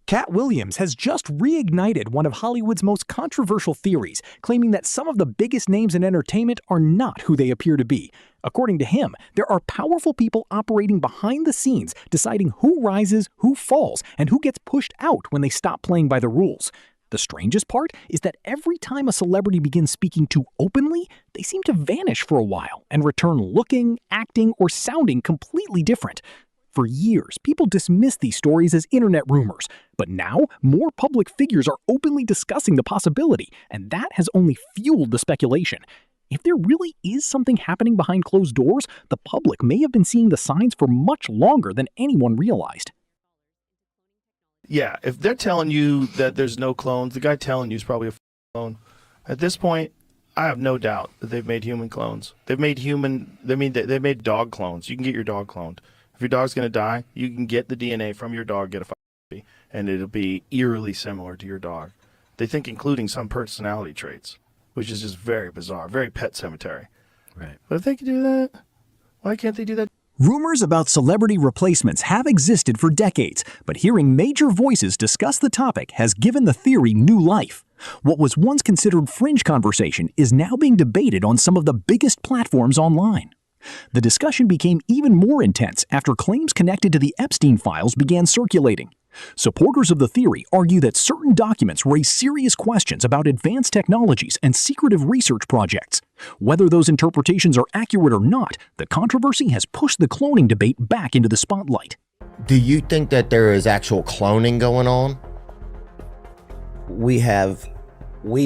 Katt Williams has just reignited one of Hollywood's most controversial theories, claiming that some of the biggest names in entertainment are not who they appear to be. According to him, there are powerful people operating behind the scenes, deciding who rises, who falls, and who gets pushed out when they stop playing by the rules. The strangest part is that every time a celebrity begins speaking too openly, they seem to vanish for a while and return looking, acting, or sounding completely different. For years, people dismissed these stories as internet rumors, but now more public figures are openly discussing the possibility, and that has only fueled the speculation. If there really is something happening behind closed doors, the public may have been seeing the signs for much longer than anyone realized. Yeah, if they're telling you that there's no clones, the guy telling you is probably a clone. At this point, I have no doubt that they've made human clones. They've made they made dog clones. You can get your dog cloned. If your dog's going to die, you can get the DNA from your dog, get a copy, and it'll be eerily similar to your dog. They think including some personality traits, which is just very bizarre, very Pet Cemetery. Right. But if they can do that, why can't they do that? Rumors about celebrity replacements have existed for decades, but hearing major voices discuss the topic has given the theory new life. What was once considered fringe conversation is now being debated on some of the biggest platforms online. The discussion became even more intense after claims connected to the Epstein files began circulating. Supporters of the theory argue that certain documents raise serious questions about advanced technologies and secretive research projects. Whether those interpretations are accurate or not, the controversy has pushed the cloning debate back into the spotlight. Do you think that there is actual cloning going on? We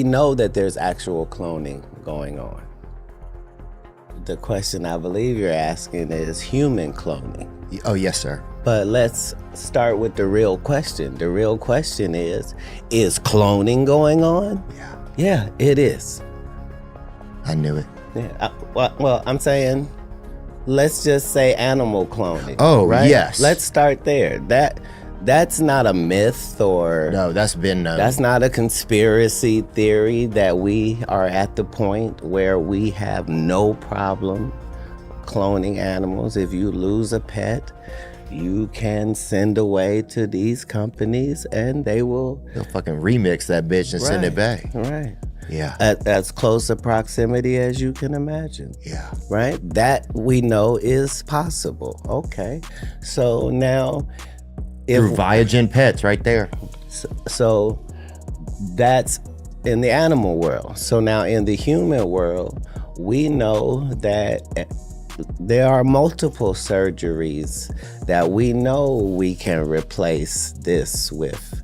know that there's actual cloning going on. The question I believe you're asking is human cloning. Oh, yes, sir. But let's start with the real question. The real question is cloning going on? Yeah. Yeah, it is. I knew it. Yeah. Well, I'm saying, let's just say animal cloning. Oh, right? yes. Let's start there. That's not a myth or... No, that's been known. That's not a conspiracy theory that we are at the point where we have no problem cloning animals. If you lose a pet, you can send away to these companies and they'll fucking remix that bitch and send it back. Right. Yeah. At as close a proximity as you can imagine. Yeah. Right? That we know is possible. Okay. So now... Through Viagen Pets right there. So that's in the animal world. So now in the human world, we know that there are multiple surgeries that we know we can replace this with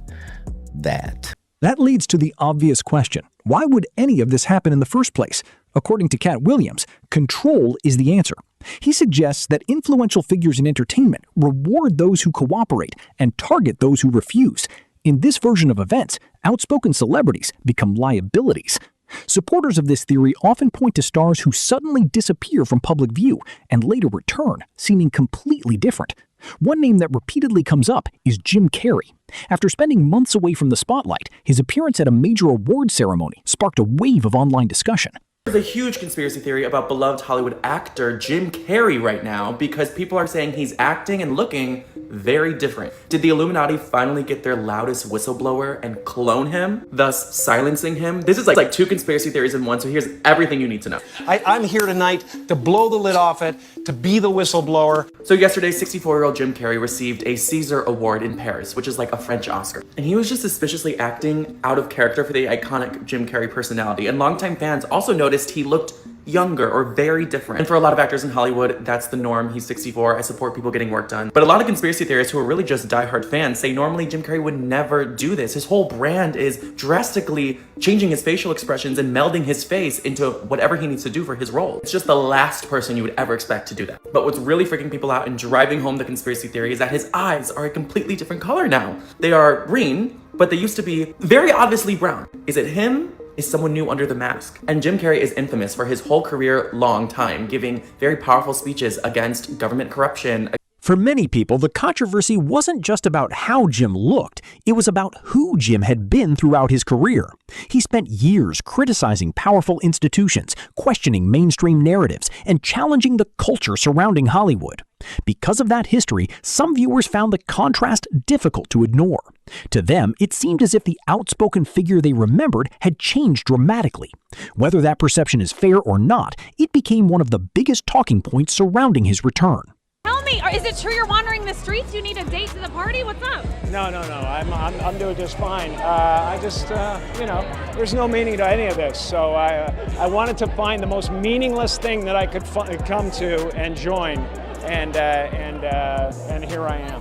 that. That leads to the obvious question. Why would any of this happen in the first place? According to Katt Williams, control is the answer. He suggests that influential figures in entertainment reward those who cooperate and target those who refuse. In this version of events, outspoken celebrities become liabilities. Supporters of this theory often point to stars who suddenly disappear from public view and later return, seeming completely different. One name that repeatedly comes up is JimCarrey. After spending months away from the spotlight, his appearance at a major award ceremony sparked a wave of online discussion. There's a huge conspiracy theory about beloved Hollywood actor JimCarrey right now because people are saying he's acting and looking very different. Did the Illuminati finally get their loudest whistleblower and clone him, thus silencing him? This is like two conspiracy theories in one, so here's everything you need to know. I'm here tonight to blow the lid off it, to be the whistleblower. So yesterday, 64-year-old JimCarrey received a César Award in Paris, which is like a French Oscar. And he was just suspiciously acting out of character for the iconic JimCarrey personality. And longtime fans also noticed he looked younger or very different. And for a lot of actors in Hollywood, that's the norm. He's 64. I support people getting work done. But a lot of conspiracy theorists who are really just diehard fans say normally JimCarrey would never do this. His whole brand is drastically changing his facial expressions and melding his face into whatever he needs to do for his role. It's just the last person you would ever expect to do that. But what's really freaking people out and driving home the conspiracy theory is that his eyes are a completely different color now. They are green, but they used to be very obviously brown. Is it him? Is someone new under the mask? And JimCarrey is infamous for his whole career long time, giving very powerful speeches against government corruption. For many people, the controversy wasn't just about how Jim looked, it was about who Jim had been throughout his career. He spent years criticizing powerful institutions, questioning mainstream narratives, and challenging the culture surrounding Hollywood. Because of that history, some viewers found the contrast difficult to ignore. To them, it seemed as if the outspoken figure they remembered had changed dramatically. Whether that perception is fair or not, it became one of the biggest talking points surrounding his return. Tell me, is it true you're wandering the streets? You need a date to the party? What's up? No. I'm doing just fine. I just, there's no meaning to any of this. So I wanted to find the most meaningless thing that I could come to and join, and here I am.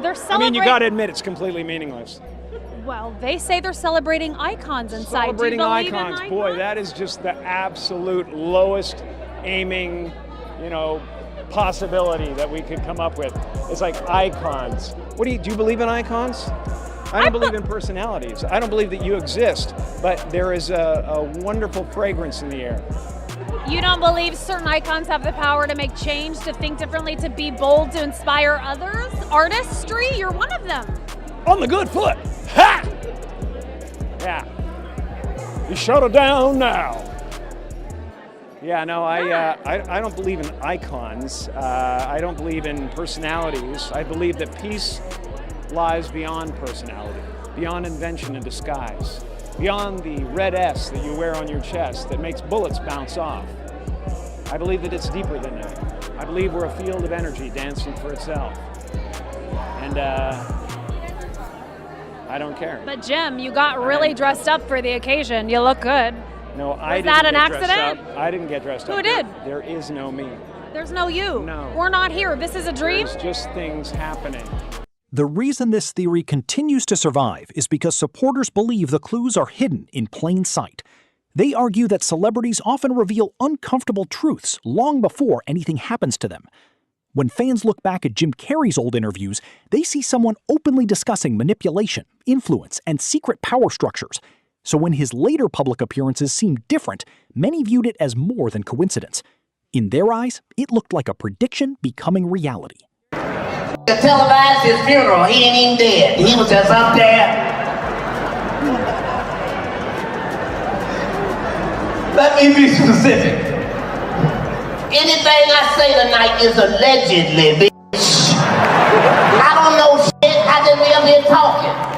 They're celebrating. I mean, you got to admit it's completely meaningless. Well, they say they're celebrating icons inside. Celebrating Do you believe icons, in boy, that is just the absolute lowest aiming, possibility that we could come up with. It's like icons. Do you believe in icons? I don't believe in personalities. I don't believe that you exist, but there is a wonderful fragrance in the air. You don't believe certain icons have the power to make change, to think differently, to be bold, to inspire others? Artistry, you're one of them. On the good foot. Ha! Yeah. You shut it down now. Yeah, no, I don't believe in icons. I don't believe in personalities. I believe that peace lies beyond personality, beyond invention and disguise, beyond the red S that you wear on your chest that makes bullets bounce off. I believe that it's deeper than that. I believe we're a field of energy dancing for itself. And I don't care. But Jim, you got really dressed up for the occasion. You look good. No, I didn't. Was that an get dressed accident? up. I didn't get dressed up. Who did? There is no me. There's no you. No. We're not here. This is a dream. There's just things happening. The reason this theory continues to survive is because supporters believe the clues are hidden in plain sight. They argue that celebrities often reveal uncomfortable truths long before anything happens to them. When fans look back at Jim Carrey's old interviews, they see someone openly discussing manipulation, influence, and secret power structures. So when his later public appearances seemed different, many viewed it as more than coincidence. In their eyes, it looked like a prediction becoming reality. To televise his funeral, he ain't even dead. He was just up there. Let me be specific. Anything I say tonight is allegedly, bitch. I don't know shit. I just be up here talking.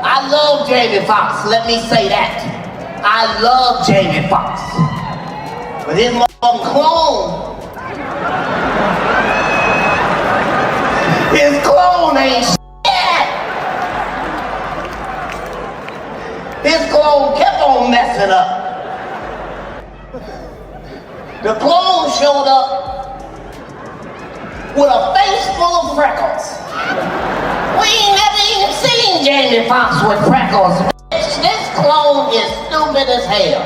I love Jamie Foxx, let me say that. I love Jamie Foxx. But his motherfucking clone, his clone ain't shit. His clone kept on messing up. The clone showed up with a face full of freckles. We ain't never even seen Jamie Foxx with freckles. This clone is stupid as hell.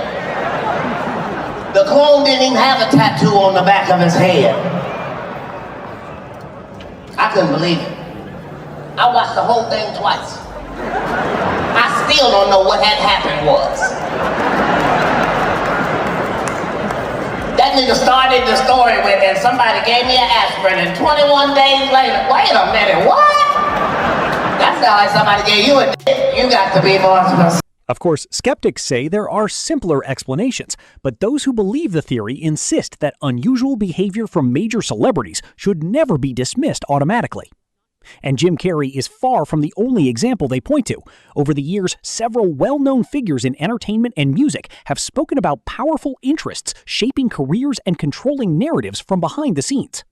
The clone didn't even have a tattoo on the back of his head. I couldn't believe it. I watched the whole thing twice. I still don't know what had happened was. That nigga started the story with, and somebody gave me an aspirin, and 21 days later, wait a minute, what? That sounds like somebody gave you a dick. You got to be more specific. Of course, skeptics say there are simpler explanations, but those who believe the theory insist that unusual behavior from major celebrities should never be dismissed automatically. And Jim Carrey is far from the only example they point to. Over the years, several well-known figures in entertainment and music have spoken about powerful interests shaping careers and controlling narratives from behind the scenes.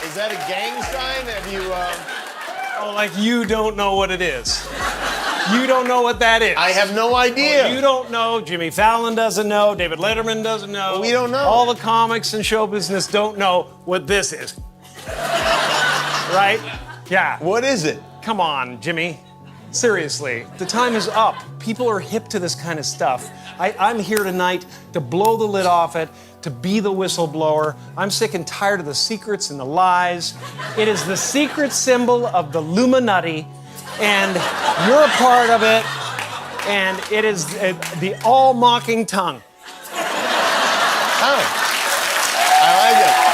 Is that a gang sign? Have you, Oh, like you don't know what it is. You don't know what that is. I have no idea. You don't know. Jimmy Fallon doesn't know. David Letterman doesn't know. We don't know. All the comics and show business don't know what this is. Right? Yeah. What is it? Come on, Jimmy. Seriously, the time is up. People are hip to this kind of stuff. I'm here tonight to blow the lid off it, to be the whistleblower. I'm sick and tired of the secrets and the lies. It is the secret symbol of the Illuminati, and you're a part of it, and it is the all-mocking tongue. Oh, I like it.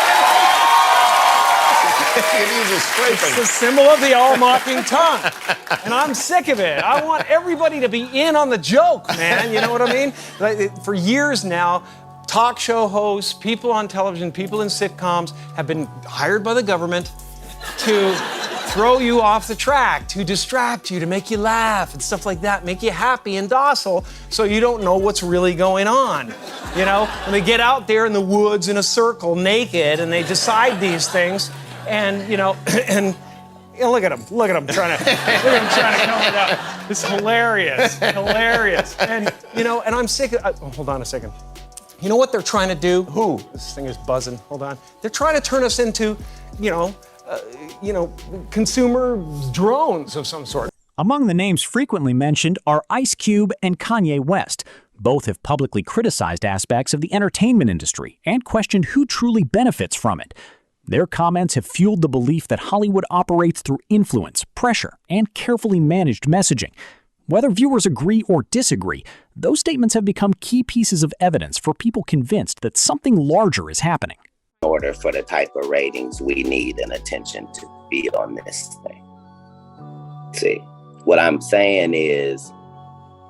It's the symbol of the all-mocking tongue. And I'm sick of it. I want everybody to be in on the joke, man. You know what I mean? Like, for years now, talk show hosts, people on television, people in sitcoms have been hired by the government to throw you off the track, to distract you, to make you laugh and stuff like that, make you happy and docile so you don't know what's really going on. You know, and they get out there in the woods in a circle naked and they decide these things. And, you know, and you know, look at him trying to come it out. It's hilarious. And, you know, and I'm sick of, hold on a second. You know what they're trying to do? Who? This thing is buzzing, hold on. They're trying to turn us into, you know, consumer drones of some sort. Among the names frequently mentioned are Ice Cube and Kanye West. Both have publicly criticized aspects of the entertainment industry and questioned who truly benefits from it. Their comments have fueled the belief that Hollywood operates through influence, pressure, and carefully managed messaging. Whether viewers agree or disagree, those statements have become key pieces of evidence for people convinced that something larger is happening. In order for the type of ratings we need and attention to be on this thing. See, what I'm saying is,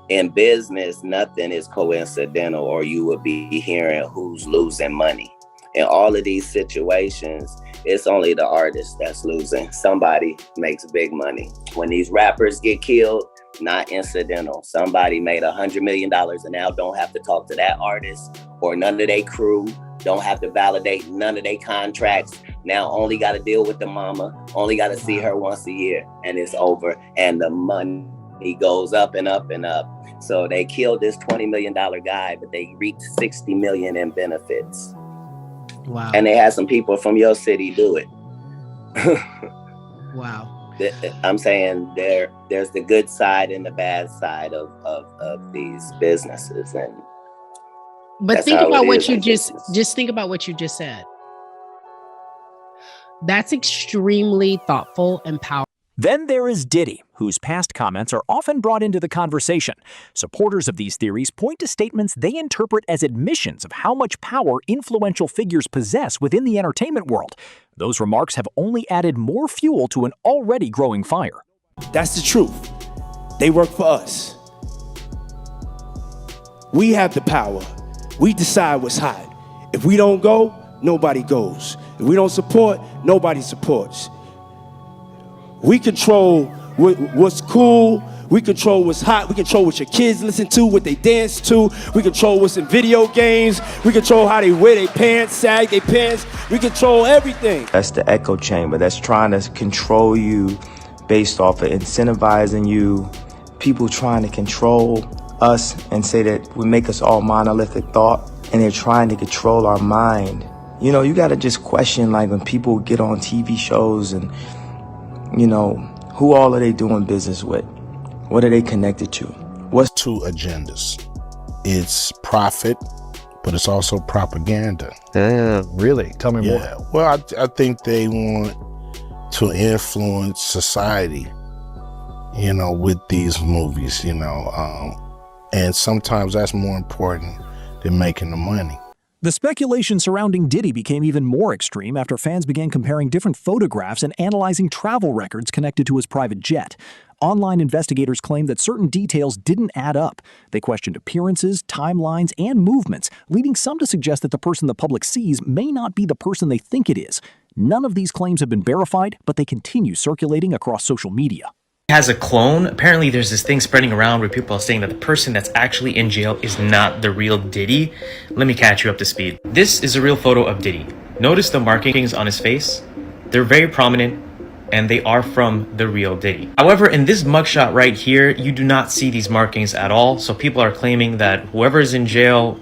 in business, nothing is coincidental, or you would be hearing who's losing money. In all of these situations, it's only the artist that's losing. Somebody makes big money. When these rappers get killed, not incidental. Somebody made $100 million and now don't have to talk to that artist or none of their crew, don't have to validate none of their contracts. Now only got to deal with the mama, only got to see her once a year, and it's over. And the money goes up and up and up. So they killed this $20 million guy, but they reaped $60 million in benefits. Wow. And they had some people from your city do it. Wow. I'm saying there's the good side and the bad side of these businesses. But think about what you just think about what you just said. That's extremely thoughtful and powerful. Then there is Diddy, whose past comments are often brought into the conversation. Supporters of these theories point to statements they interpret as admissions of how much power influential figures possess within the entertainment world. Those remarks have only added more fuel to an already growing fire. That's the truth. They work for us. We have the power. We decide what's hot. If we don't go, nobody goes. If we don't support, nobody supports. We control what's cool. We control what's hot. We control what your kids listen to, what they dance to. We control what's in video games. We control how they wear their pants, sag their pants. We control everything. That's the echo chamber that's trying to control you based off of incentivizing you. People trying to control us and say that we make us all monolithic thought, and they're trying to control our mind. You know, you got to just question, like, when people get on TV shows and, you know, who all are they doing business with? What are they connected to? What's two agendas? It's profit, but it's also propaganda. Really? Tell me more. Well, I think they want to influence society, you know, with these movies, you know, and sometimes that's more important than making the money. The speculation surrounding Diddy became even more extreme after fans began comparing different photographs and analyzing travel records connected to his private jet. Online investigators claimed that certain details didn't add up. They questioned appearances, timelines, and movements, leading some to suggest that the person the public sees may not be the person they think it is. None of these claims have been verified, but they continue circulating across social media. Has a clone. Apparently there's this thing spreading around where people are saying that the person that's actually in jail is not the real Diddy. Let me catch you up to speed. This is a real photo of Diddy. Notice the markings on his face. They're very prominent. and they are from the real Diddy. However, in this mugshot right here, you do not see these markings at all, so people are claiming that whoever is in jail,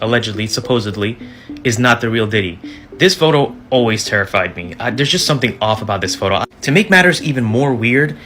allegedly, supposedly, is not the real Diddy. This photo always terrified me. There's just something off about this photo. To make matters even more weird,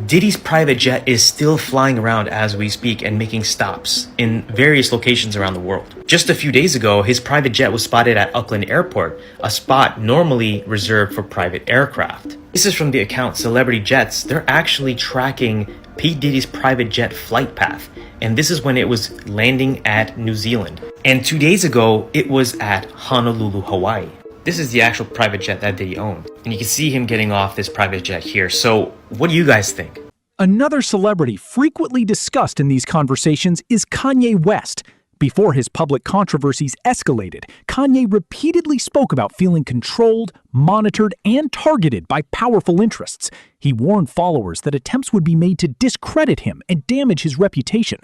Diddy's private jet is still flying around as we speak and making stops in various locations around the world. Just a few days ago, his private jet was spotted at Auckland Airport, a spot normally reserved for private aircraft. This is from the account Celebrity Jets. They're actually tracking P. Diddy's private jet flight path, and this is when it was landing at New Zealand. And 2 days ago, it was at Honolulu, Hawaii. This is the actual private jet that Diddy owned. And you can see him getting off this private jet here. So what do you guys think? Another celebrity frequently discussed in these conversations is Kanye West. Before his public controversies escalated, Kanye repeatedly spoke about feeling controlled, monitored, and targeted by powerful interests. He warned followers that attempts would be made to discredit him and damage his reputation.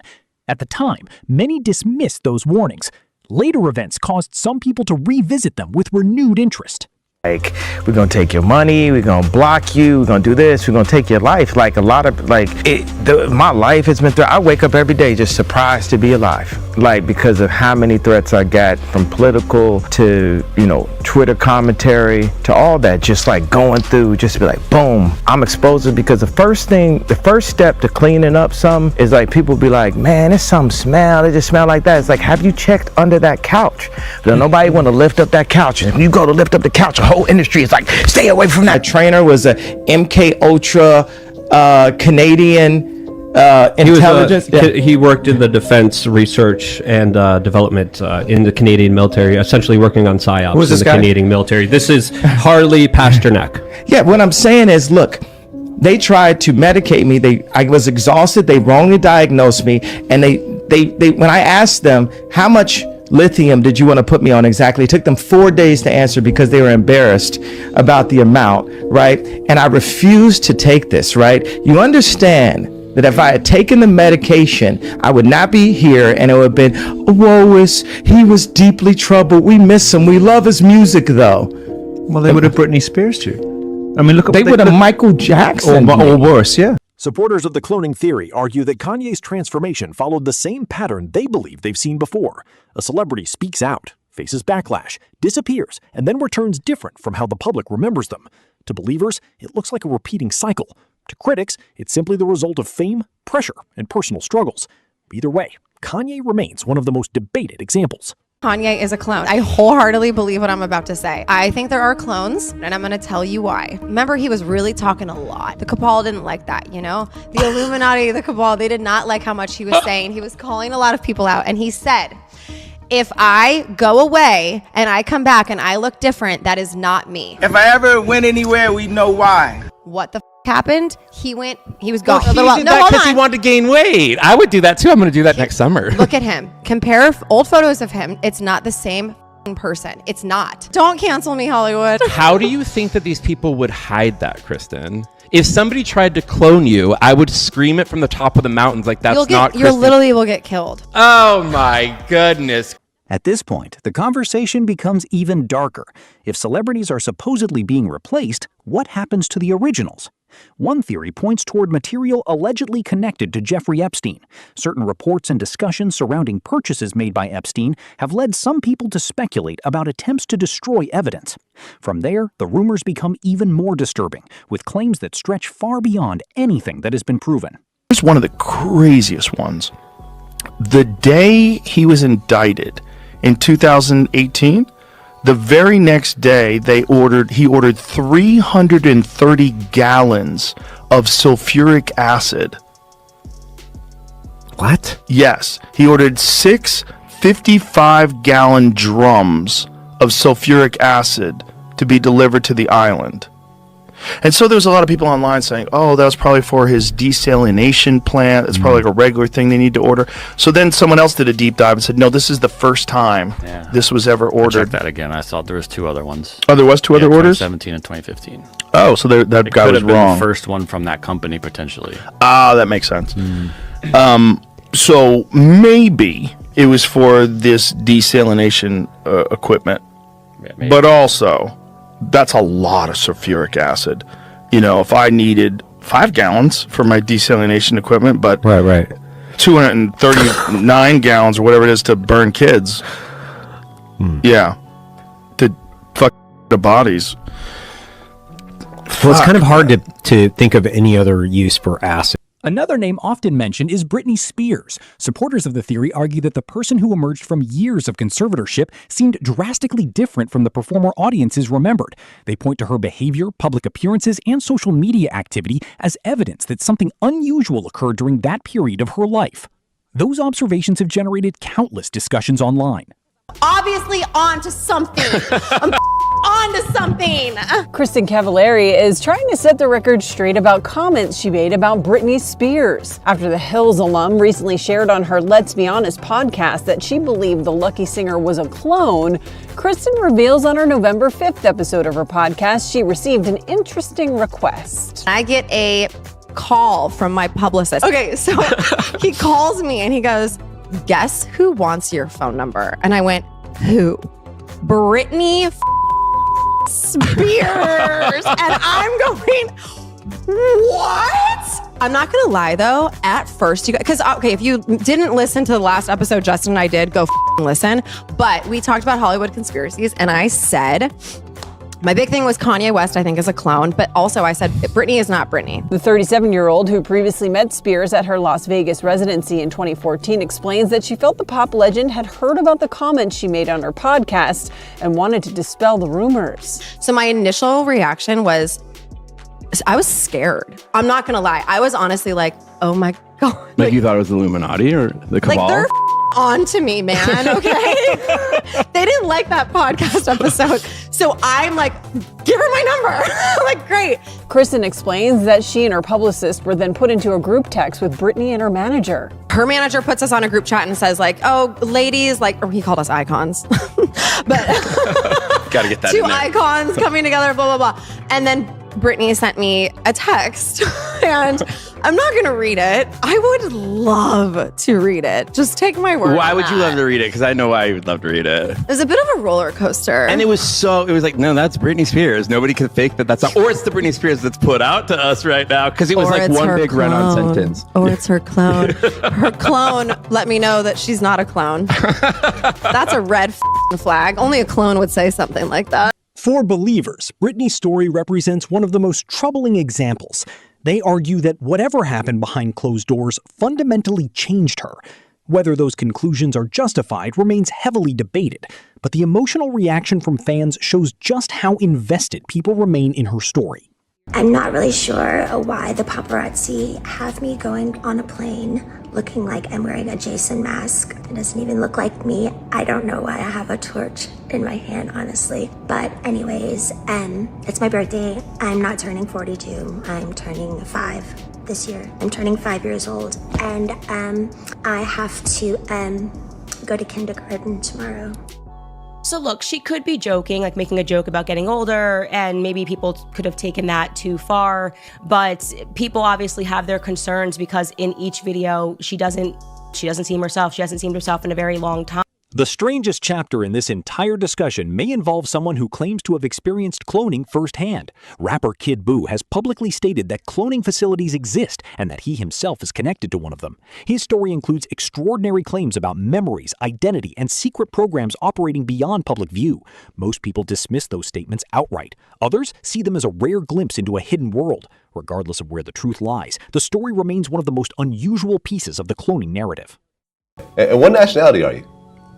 At the time, many dismissed those warnings. Later events caused some people to revisit them with renewed interest. Like, we're gonna take your money, we're gonna block you, we're gonna do this, we're gonna take your life. Like, a lot of, my life has been through. I wake up every day just surprised to be alive. Like, because of how many threats I got, from political to, Twitter commentary to all that, just like going through, just be like, boom, I'm exposed. Because the first step to cleaning up some is like, people be like, man, there's some smell, it just smell like that. It's like, have you checked under that couch? Nobody want to lift up that couch. And when you go to lift up the couch, whole industry is like, stay away from that. Trainer was a MK Ultra Canadian intelligence. He worked in the defense research and development in the Canadian military, essentially working on psyops in the Canadian military. This is Harley Pasternak. Yeah, what I'm saying is, look, they tried to medicate me. I was exhausted. They wrongly diagnosed me, and they when I asked them how much lithium did you want to put me on exactly, it took them 4 days to answer because they were embarrassed about the amount, right? And I refused to take this, right? You understand that if I had taken the medication, I would not be here, and it would have been, he was deeply troubled. We miss him. We love his music, though. Well, they would have Britney Spears you. I mean, look. They would have Michael Jackson. Or worse, yeah. Supporters of the cloning theory argue that Kanye's transformation followed the same pattern they believe they've seen before. A celebrity speaks out, faces backlash, disappears, and then returns different from how the public remembers them. To believers, it looks like a repeating cycle. To critics, it's simply the result of fame, pressure, and personal struggles. Either way, Kanye remains one of the most debated examples. Kanye is a clone. I wholeheartedly believe what I'm about to say. I think there are clones, and I'm going to tell you why. Remember, he was really talking a lot. The cabal didn't like that, The Illuminati, the cabal, they did not like how much he was saying. He was calling a lot of people out, and he said, if I go away and I come back and I look different, that is not me. If I ever went anywhere, we know why. What the happened? He was gone. He did that because he wanted to gain weight. I would do that too. I'm going to do that next summer. Look at him. Compare old photos of him. It's not the same person. It's not. Don't cancel me, Hollywood. How do you think that these people would hide that, Kristen? If somebody tried to clone you, I would scream it from the top of the mountains like that's not Kristen. You literally will get killed. Oh my goodness. At this point, the conversation becomes even darker. If celebrities are supposedly being replaced, what happens to the originals? One theory points toward material allegedly connected to Jeffrey Epstein. Certain reports and discussions surrounding purchases made by Epstein have led some people to speculate about attempts to destroy evidence. From there, the rumors become even more disturbing, with claims that stretch far beyond anything that has been proven. Here's one of the craziest ones. The day he was indicted in 2018, the very next day he ordered 330 gallons of sulfuric acid. What? Yes, he ordered 6 55-gallon drums of sulfuric acid to be delivered to the island. And so there's a lot of people online saying, oh, that was probably for his desalination plant. It's probably like a regular thing they need to order. So then someone else did a deep dive and said, no, this is the first time this was ever ordered. I checked that again. I saw there was 2 other ones. Oh, there was 2 other orders? 2017 and 2015. Oh, so that guy was wrong. The first one from that company, potentially. Ah, that makes sense. So maybe it was for this desalination equipment. But also, that's a lot of sulfuric acid. if I needed 5 gallons for my desalination equipment, but right. 239 gallons or whatever it is to burn kids. Yeah. To fuck the bodies. Well, it's kind of hard to think of any other use for acid. Another name often mentioned is Britney Spears. Supporters of the theory argue that the person who emerged from years of conservatorship seemed drastically different from the performer audiences remembered. They point to her behavior, public appearances, and social media activity as evidence that something unusual occurred during that period of her life. Those observations have generated countless discussions online. Obviously onto something. I'm onto something. Kristin Cavallari is trying to set the record straight about comments she made about Britney Spears after the Hills alum recently shared on her Let's Be Honest podcast that she believed the lucky singer was a clone. Kristin reveals on her November 5th episode of her podcast she received an interesting request. I get a call from my publicist. Okay, so he calls me and he goes, "Guess who wants your phone number?" And I went, "Who?" "Britney Spears." And I'm going, what? I'm not gonna lie though, at first you guys, because okay, if you didn't listen to the last episode Justin and I did, go listen. But we talked about Hollywood conspiracies and I said, my big thing was Kanye West, I think, is a clone, but also I said Britney is not Britney. The 37-year-old who previously met Spears at her Las Vegas residency in 2014 explains that she felt the pop legend had heard about the comments she made on her podcast and wanted to dispel the rumors. So my initial reaction was, I was scared. I'm not gonna lie. I was honestly like, oh my God. Like you thought it was the Illuminati or the cabal? Like they're on to me, man, okay? They didn't like that podcast episode. So I'm like, give her my number. Like, great. Kristin explains that she and her publicist were then put into a group text with Britney and her manager. Her manager puts us on a group chat and says like, oh, ladies, like, or he called us icons. But gotta get that two in there. icons coming together, blah, blah, blah. And then Britney sent me a text and I'm not going to read it. I would love to read it. Just take my word. Why on would you that. love to read it? Because I know why you would love to read it. It was a bit of a roller coaster. And it was like, no, that's Britney Spears. Nobody can fake that. That's not, or it's the Britney Spears that's put out to us right now. Because it was Or like it's one her big run-on clone. sentence. Or it's her clone. Her clone let me know that she's not a clone. That's a red flag. Only a clone would say something like that. For believers, Britney's story represents one of the most troubling examples. They argue that whatever happened behind closed doors fundamentally changed her. Whether those conclusions are justified remains heavily debated, but the emotional reaction from fans shows just how invested people remain in her story. I'm not really sure why the paparazzi have me going on a plane looking like I'm wearing a Jason mask. It doesn't even look like me. I don't know why I have a torch in my hand, honestly. But anyways, it's my birthday. I'm not turning 42. I'm turning 5 this year. I'm turning 5 years old. And I have to go to kindergarten tomorrow. So look, she could be joking, like making a joke about getting older, and maybe people could have taken that too far. But people obviously have their concerns because in each video, she doesn't seem herself. She hasn't seemed herself in a very long time. The strangest chapter in this entire discussion may involve someone who claims to have experienced cloning firsthand. Rapper Kid Buu has publicly stated that cloning facilities exist and that he himself is connected to one of them. His story includes extraordinary claims about memories, identity, and secret programs operating beyond public view. Most people dismiss those statements outright. Others see them as a rare glimpse into a hidden world. Regardless of where the truth lies, the story remains one of the most unusual pieces of the cloning narrative. And what nationality are you?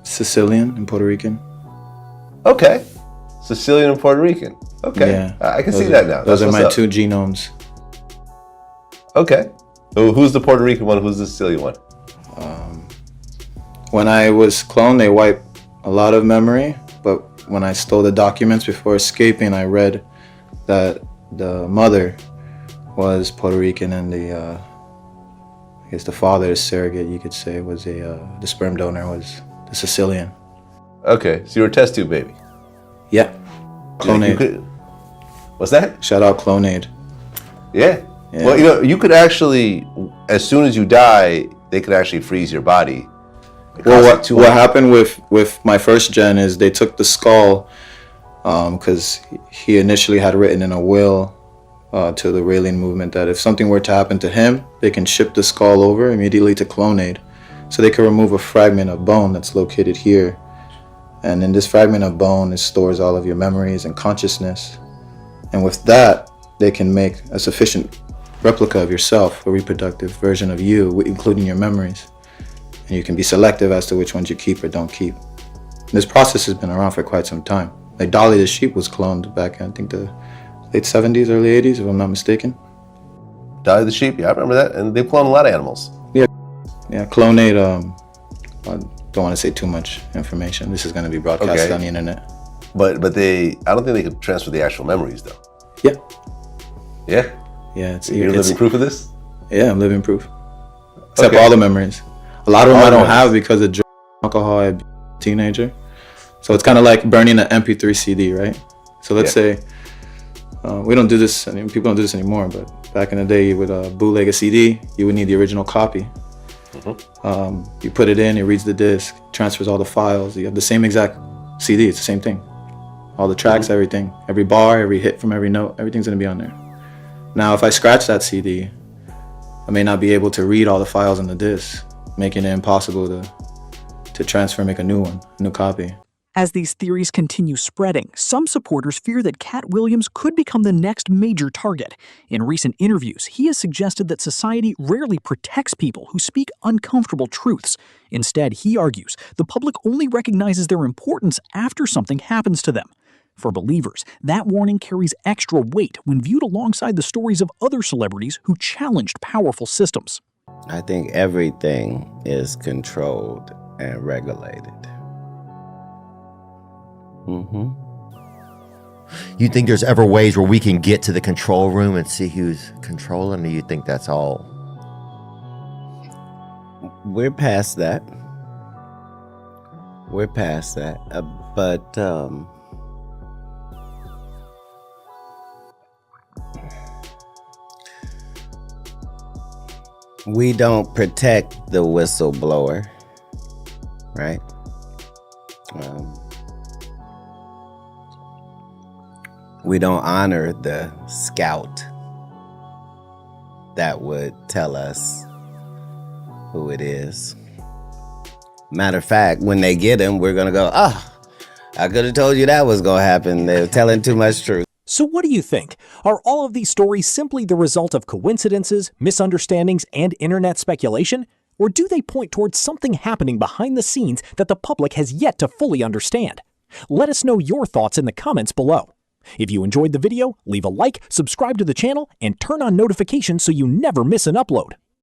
Sicilian and Puerto Rican. Okay. Sicilian and Puerto Rican. Okay. Yeah. I can see that now. Those are That's my what's two genomes. Okay. So who's the Puerto Rican one? Who's the Sicilian one? When I was cloned, they wiped a lot of memory, but when I stole the documents before escaping, I read that the mother was Puerto Rican and I guess the father, the surrogate, you could say, was the sperm donor was the Sicilian. Okay, so you're a test tube baby. Yeah. Clonade. What's that? Shout out Clonade. Yeah. Well, you could actually, as soon as you die, they could actually freeze your body. Well, what happened with my first gen is they took the skull because he initially had written in a will to the Raelian movement that if something were to happen to him, they can ship the skull over immediately to Clonade. So they can remove a fragment of bone that's located here. And in this fragment of bone, it stores all of your memories and consciousness. And with that, they can make a sufficient replica of yourself, a reproductive version of you, including your memories. And you can be selective as to which ones you keep or don't keep. This process has been around for quite some time. Like Dolly the sheep was cloned back in, I think, the late 70s, early 80s, if I'm not mistaken. Dolly the sheep, yeah, I remember that. And they've cloned a lot of animals. Yeah, Clonade, I don't want to say too much information. This is going to be broadcast on the internet. But I don't think they could transfer the actual memories, though. Yeah. Yeah? Yeah. You're living proof of this? Yeah, I'm living proof. Except all the memories. A lot of them I don't have because of drug, alcohol, I was a teenager. So it's kind of like burning an MP3 CD, right? So let's say, we don't do this, people don't do this anymore, but back in the day, you would bootleg a CD, you would need the original copy. You put it in, it reads the disc, transfers all the files. You have the same exact CD, it's the same thing. All the tracks, everything, every bar, every hit from every note, everything's gonna be on there. Now, if I scratch that CD, I may not be able to read all the files on the disc, making it impossible to transfer and make a new one, a new copy. As these theories continue spreading, some supporters fear that Katt Williams could become the next major target. In recent interviews, he has suggested that society rarely protects people who speak uncomfortable truths. Instead, he argues the public only recognizes their importance after something happens to them. For believers, that warning carries extra weight when viewed alongside the stories of other celebrities who challenged powerful systems. I think everything is controlled and regulated. You think there's ever ways where we can get to the control room and see who's controlling, or you think that's all? We're past that. We're past that. But we don't protect the whistleblower, right? We don't honor the scout that would tell us who it is. Matter of fact, when they get him, we're gonna go, I could have told you that was gonna happen. They're telling too much truth. So what do you think? Are all of these stories simply the result of coincidences, misunderstandings, and internet speculation? Or do they point towards something happening behind the scenes that the public has yet to fully understand? Let us know your thoughts in the comments below. If you enjoyed the video, leave a like, subscribe to the channel, and turn on notifications so you never miss an upload.